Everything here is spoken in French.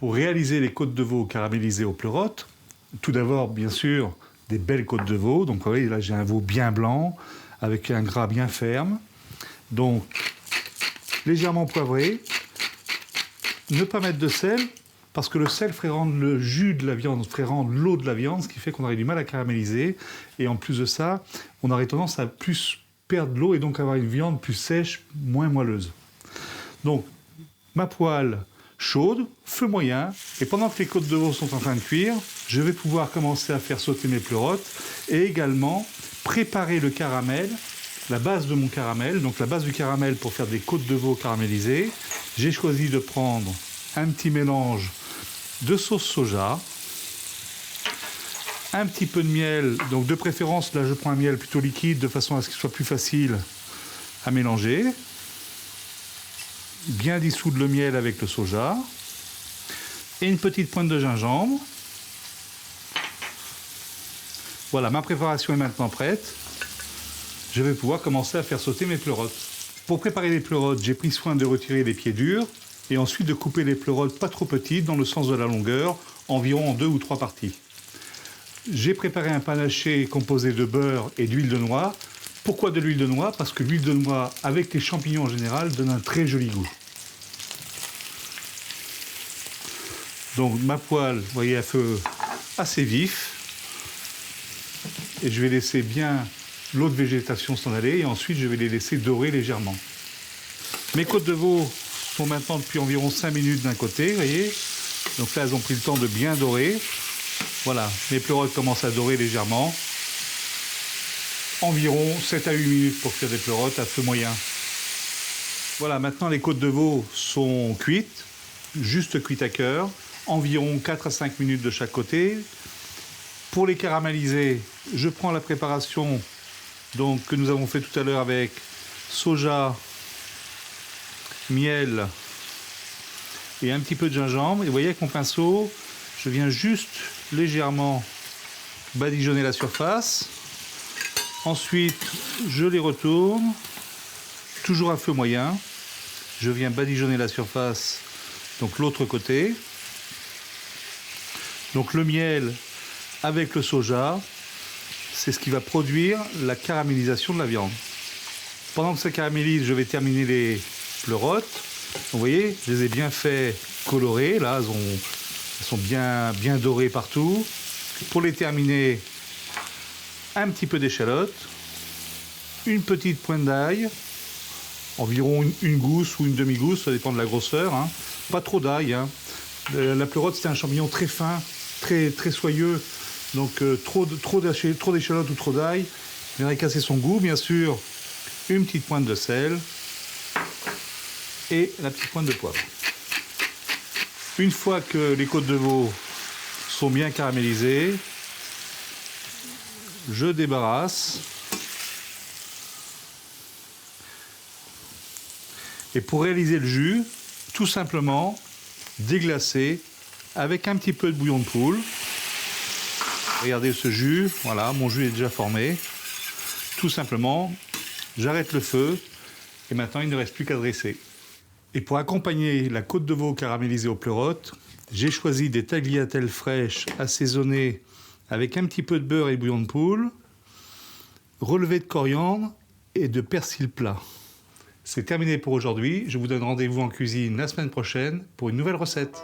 pour réaliser les côtes de veau caramélisées au pleurote, tout d'abord, bien sûr, des belles côtes de veau. Donc, vous voyez, là, j'ai un veau bien blanc, avec un gras bien ferme. Donc, légèrement poivré. Ne pas mettre de sel, parce que le sel ferait rendre le jus de la viande, ferait rendre l'eau de la viande, ce qui fait qu'on aurait du mal à caraméliser. Et en plus de ça, on aurait tendance à plus perdre l'eau et donc avoir une viande plus sèche, moins moelleuse. Donc, ma poêle chaude, feu moyen, et pendant que les côtes de veau sont en train de cuire, je vais pouvoir commencer à faire sauter mes pleurotes et également préparer le caramel, la base de mon caramel. Donc la base du caramel pour faire des côtes de veau caramélisées. J'ai choisi de prendre un petit mélange de sauce soja, un petit peu de miel, donc de préférence là je prends un miel plutôt liquide de façon à ce qu'il soit plus facile à mélanger. Bien dissoudre le miel avec le soja et une petite pointe de gingembre. Voilà, ma préparation est maintenant prête. Je vais pouvoir commencer à faire sauter mes pleurotes. Pour préparer les pleurotes, j'ai pris soin de retirer les pieds durs et ensuite de couper les pleurotes pas trop petites dans le sens de la longueur, environ en 2 ou 3 parties. J'ai préparé un panaché composé de beurre et d'huile de noix. Pourquoi de l'huile de noix? Parce que l'huile de noix, avec les champignons en général, donne un très joli goût. Donc ma poêle, vous voyez, à feu assez vif. Et je vais laisser bien l'eau de végétation s'en aller et ensuite je vais les laisser dorer légèrement. Mes côtes de veau sont maintenant depuis environ 5 minutes d'un côté, vous voyez. Donc là, elles ont pris le temps de bien dorer. Voilà, mes pleurotes commencent à dorer légèrement. Environ 7 à 8 minutes pour faire des pleurotes à feu moyen. Voilà, maintenant les côtes de veau sont cuites, juste cuites à cœur, environ 4 à 5 minutes de chaque côté. Pour les caraméliser, je prends la préparation donc, que nous avons fait tout à l'heure avec soja, miel et un petit peu de gingembre. Et vous voyez avec mon pinceau, je viens juste légèrement badigeonner la surface. Ensuite, je les retourne, toujours à feu moyen. Je viens badigeonner la surface, donc l'autre côté. Donc le miel avec le soja, c'est ce qui va produire la caramélisation de la viande. Pendant que ça caramélise, je vais terminer les pleurotes. Vous voyez, je les ai bien fait colorer. Là, elles sont bien dorées partout. Pour les terminer, un petit peu d'échalote, une petite pointe d'ail, environ une gousse ou une demi-gousse, ça dépend de la grosseur. Hein. Pas trop d'ail. Hein. La pleurote, c'est un champignon très fin, très soyeux. Donc trop d'échalote ou trop d'ail viendrait casser son goût. Bien sûr, une petite pointe de sel et la petite pointe de poivre. Une fois que les côtes de veau sont bien caramélisées, je débarrasse. Et pour réaliser le jus, tout simplement déglacer avec un petit peu de bouillon de poule. Regardez ce jus, voilà, mon jus est déjà formé. Tout simplement, j'arrête le feu et maintenant il ne reste plus qu'à dresser. Et pour accompagner la côte de veau caramélisée aux pleurotes, j'ai choisi des tagliatelles fraîches assaisonnées avec un petit peu de beurre et bouillon de poule, relevé de coriandre et de persil plat. C'est terminé pour aujourd'hui. Je vous donne rendez-vous en cuisine la semaine prochaine pour une nouvelle recette.